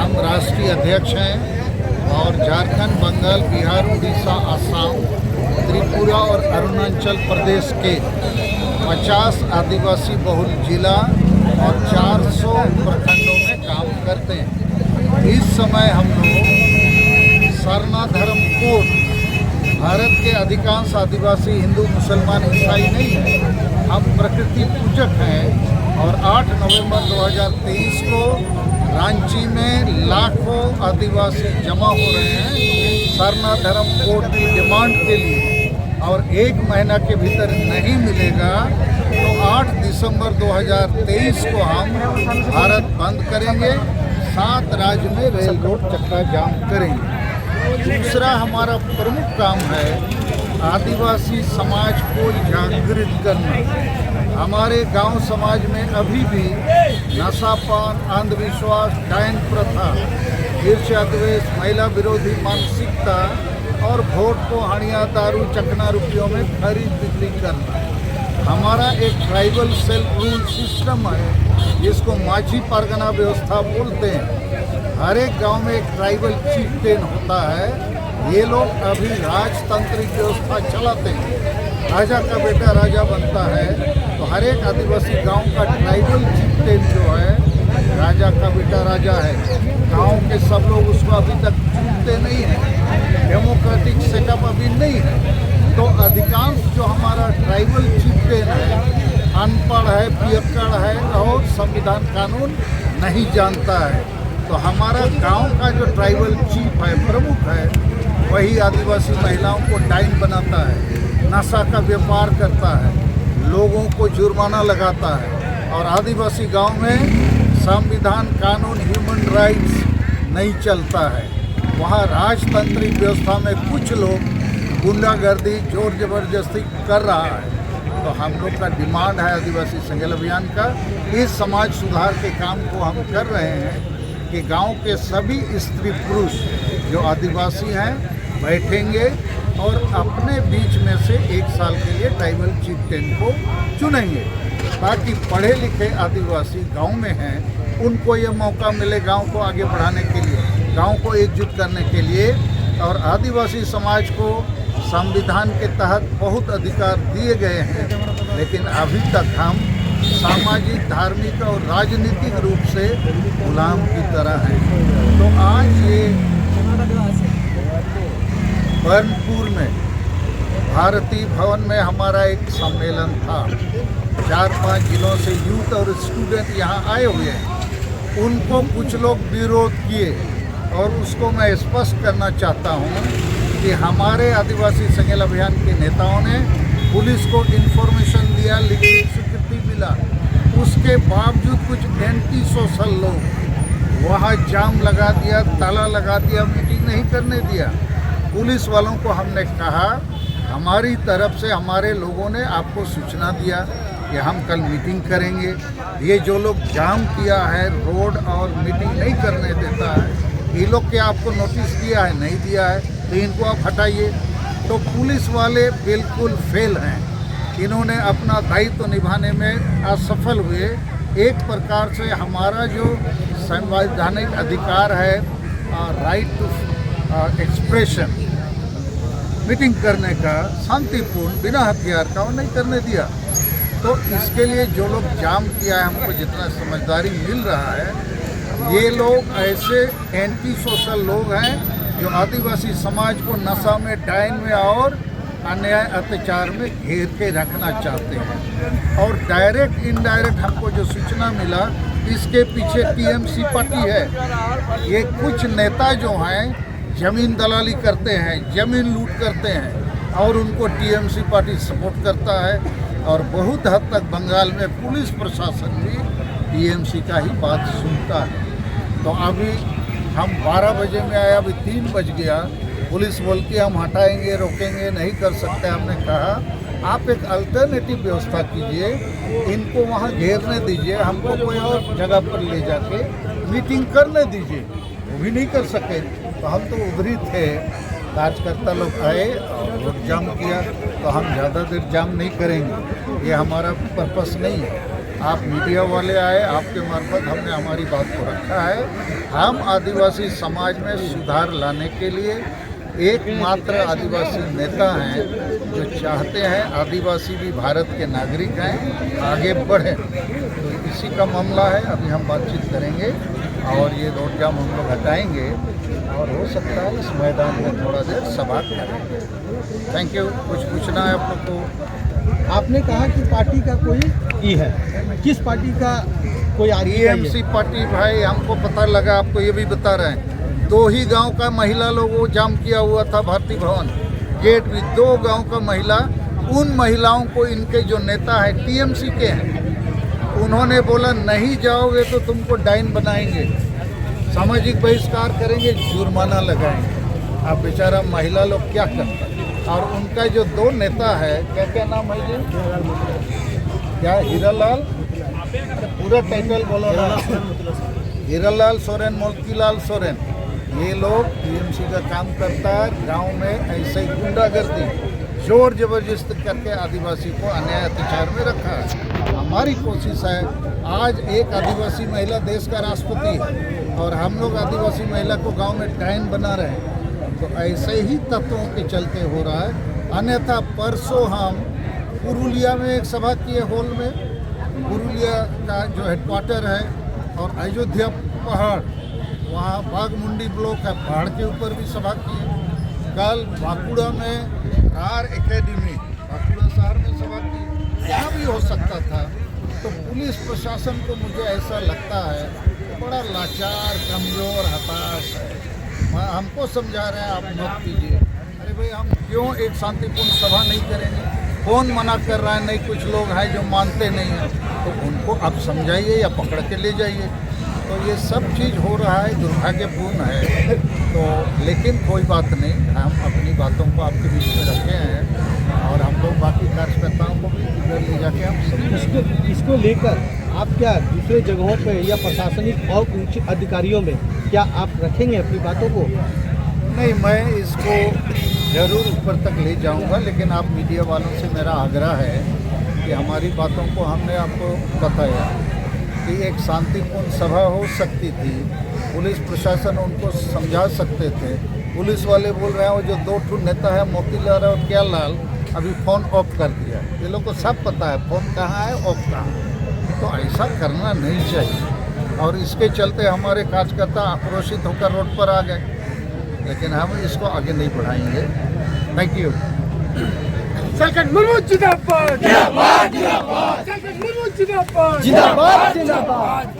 हम राष्ट्रीय अध्यक्ष हैं और झारखंड, बंगाल, बिहार, उड़ीसा, असम, त्रिपुरा और अरुणाचल प्रदेश के 50 आदिवासी बहुल जिला और 400 प्रखंडों में काम करते हैं। इस समय हम लोग सरना धर्म कोड, भारत के अधिकांश आदिवासी हिंदू, मुसलमान, ईसाई नहीं हैं, हम प्रकृति पूजक हैं और 8 नवंबर 2023 को रांची में लाखों आदिवासी जमा हो रहे हैं सरना धर्म कोड की डिमांड के लिए, और 1 महीना के भीतर नहीं मिलेगा तो 8 दिसंबर 2023 को हम भारत बंद करेंगे, 7 राज्य में रेल रोड चक्का जाम करेंगे। दूसरा हमारा प्रमुख काम है आदिवासी समाज को जागृत करना। हमारे गांव समाज में अभी भी नशापान, अंधविश्वास, डायन प्रथा, ईर्ष्या, द्वेष, महिला विरोधी मानसिकता और वोट को हड़िया, दारू, चकना रुपयों में खरीद बिक्री करना। हमारा एक ट्राइबल सेल्फ रूल सिस्टम है जिसको माझी परगना व्यवस्था बोलते हैं। हर एक गांव में एक ट्राइबल चीफ्टेन होता है। ये लोग अभी राजतांत्रिक व्यवस्था चलाते हैं। राजा का बेटा राजा बनता है, तो हर एक आदिवासी गांव का ट्राइबल चीफ्टेन जो है राजा का बेटा राजा है। गांव के सब लोग उसको अभी तक चुनते नहीं हैं, डेमोक्रेटिक सेटअप अभी नहीं है। तो अधिकांश जो हमारा ट्राइबल चीफ्टेन है अनपढ़ है, पियक्कड़ है और संविधान कानून नहीं जानता है। तो हमारा गांव का जो ट्राइबल चीफ है, प्रमुख है, वही आदिवासी महिलाओं को डाइन बनाता है, नशा का व्यापार करता है, लोगों को जुर्माना लगाता है। और आदिवासी गांव में संविधान कानून, ह्यूमन राइट्स नहीं चलता है। वहाँ राजतांत्रिक व्यवस्था में कुछ लोग गुंडागर्दी, जोर जबरदस्ती कर रहा है। तो हम लोग का डिमांड है आदिवासी संगेल अभियान का, इस समाज सुधार के काम को हम कर रहे हैं कि गांव के सभी स्त्री पुरुष जो आदिवासी हैं बैठेंगे और अपने बीच में से 1 साल के लिए ट्राइबल चीफ्टेन को चुनेंगे, ताकि पढ़े लिखे आदिवासी गांव में हैं उनको ये मौका मिले गांव को आगे बढ़ाने के लिए, गांव को एकजुट करने के लिए। और आदिवासी समाज को संविधान के तहत बहुत अधिकार दिए गए हैं, लेकिन अभी तक हम सामाजिक, धार्मिक और राजनीतिक रूप से गुलाम की तरह हैं। तो आज ये बर्नपुर में भारती भवन में हमारा एक सम्मेलन था। 4-5 जिलों से यूथ और स्टूडेंट यहाँ आए हुए हैं। उनको कुछ लोग विरोध किए और उसको मैं स्पष्ट करना चाहता हूँ कि हमारे आदिवासी संगेल अभियान के नेताओं ने पुलिस को इन्फॉर्मेशन दिया, लिखित स्वीकृति मिला, उसके बावजूद कुछ एंटी सोशल लोग वहाँ जाम लगा दिया, ताला लगा दिया, मीटिंग नहीं करने दिया। पुलिस वालों को हमने कहा, हमारी तरफ से हमारे लोगों ने आपको सूचना दिया कि हम कल मीटिंग करेंगे। ये जो लोग जाम किया है, रोड और मीटिंग नहीं करने देता है, ये लोग क्या आपको नोटिस दिया है? नहीं दिया है, तो इनको आप हटाइए। तो पुलिस वाले बिल्कुल फेल हैं, इन्होंने अपना दायित्व निभाने में असफल हुए। एक प्रकार से हमारा जो संवैधानिक अधिकार है, राइट टू एक्सप्रेशन, मीटिंग करने का शांतिपूर्ण बिना हथियार का, वो नहीं करने दिया। तो इसके लिए जो लोग जाम किया है, हमको जितना समझदारी मिल रहा है, ये लोग ऐसे एंटी सोशल लोग हैं जो आदिवासी समाज को नशा में, डायन में और अन्याय अत्याचार में घेर के रखना चाहते हैं। और डायरेक्ट इनडायरेक्ट हमको जो सूचना मिला, इसके पीछे टीएमसी पार्टी है। ये कुछ नेता जो हैं जमीन दलाली करते हैं, जमीन लूट करते हैं और उनको टीएमसी पार्टी सपोर्ट करता है। और बहुत हद तक बंगाल में पुलिस प्रशासन भी टीएमसी का ही बात सुनता है। तो अभी हम 12 बजे में आए, अभी 3 बज गया, पुलिस बोल के हम हटाएंगे, रोकेंगे, नहीं कर सकते। हमने कहा आप एक अल्टरनेटिव व्यवस्था कीजिए, इनको वहाँ घेरने दीजिए, हमको कोई और जगह पर ले जाके मीटिंग करने दीजिए। वो भी नहीं कर सके, तो हम तो उधर ही थे। कार्यकर्ता लोग आए और रोड जाम किया, तो हम ज़्यादा देर जाम नहीं करेंगे, ये हमारा पर्पस नहीं है। आप मीडिया वाले आए, आपके मार्फत हमने हमारी बात को रखा है। हम आदिवासी समाज में सुधार लाने के लिए एकमात्र आदिवासी नेता हैं जो चाहते हैं आदिवासी भी भारत के नागरिक हैं, आगे बढ़ें। तो इसी का मामला है। अभी हम बातचीत करेंगे और ये रोड जाम हम लोग हटाएंगे और हो सकता है इस मैदान में थोड़ा देर सभा करेंगे। Thank you. कुछ पूछना है आप लोग को? आपने कहा कि पार्टी का कोई ई है, किस पार्टी का कोई टीएमसी पार्टी? भाई हमको पता लगा, आपको ये भी बता रहे हैं। 2 ही गांव का महिला लोगों जाम किया हुआ था भारतीय भवन गेट भी। 2 गांव का महिला, उन महिलाओं को इनके जो नेता है टीएमसी के हैं, उन्होंने बोला नहीं जाओगे तो तुमको डाइन बनाएंगे, सामाजिक बहिष्कार करेंगे, जुर्माना लगाएंगे। अब बेचारा महिला लोग क्या करता। और उनका जो 2 नेता है, क्या क्या नाम है जी? क्या हीरालाल? पूरा टाइटल बोलो ना। हीरालाल सोरेन, मोतीलाल सोरेन, ये लोग टीएमसी का काम करता है। गांव में ऐसे ही गुंडागर्दी, जोर जबरदस्ती करके आदिवासी को अन्याय अत्याचार में रखा है। हमारी कोशिश है, आज एक आदिवासी महिला देश का राष्ट्रपति है और हम लोग आदिवासी महिला को गांव में डायन बना रहे हैं। तो ऐसे ही तत्वों के चलते हो रहा है। अन्यथा परसों हम पुरुलिया में एक सभा किए हॉल में, पुरुलिया का जो हेडक्वार्टर है, और अयोध्या पहाड़, वहाँ बाघमुंडी ब्लॉक है, पहाड़ के ऊपर भी सभा की। कल बांकुड़ा में कार एकेडमी, बांकुड़ा शहर में सभा की। यहाँ भी हो सकता था। तो पुलिस प्रशासन को मुझे ऐसा लगता है बड़ा लाचार, कमज़ोर, हताश है। हमको समझा रहे हैं आप मत कीजिए। अरे भाई, हम क्यों एक शांतिपूर्ण सभा नहीं करेंगे? कौन मना कर रहा है? नहीं, कुछ लोग हैं जो मानते नहीं हैं, तो उनको आप समझाइए या पकड़ के ले जाइए। तो ये सब चीज़ हो रहा है, दुर्भाग्यपूर्ण है। तो लेकिन कोई बात नहीं, हम अपनी बातों को आपके बीच में रखे हैं और हम लोग बाकी कार्यकर्ताओं को भी इधर ले जाके हम इसको लेकर आप क्या दूसरे जगहों पे या प्रशासनिक और उच्च अधिकारियों में क्या आप रखेंगे अपनी बातों को? नहीं, मैं इसको ज़रूर ऊपर तक ले जाऊंगा, लेकिन आप मीडिया वालों से मेरा आग्रह है कि हमारी बातों को हमने आपको बताया कि एक शांतिपूर्ण सभा हो सकती थी, पुलिस प्रशासन उनको समझा सकते थे। पुलिस वाले बोल रहे हैं वो जो 2 नेता है मोतीलाल और क्या लाल, अभी फ़ोन ऑफ कर दिया। ये लोग को सब पता है फ़ोन कहाँ है, ऑफ कहाँ है। तो ऐसा करना नहीं चाहिए और इसके चलते हमारे कार्यकर्ता आक्रोशित होकर रोड पर आ गए। लेकिन हम इसको आगे नहीं बढ़ाएंगे। Thank you. सरकार मुर्मू जिंदाबाद, जिंदाबाद, जिंदाबाद, सरकार मुर्मू जिंदाबाद, जिंदाबाद, जिंदाबाद।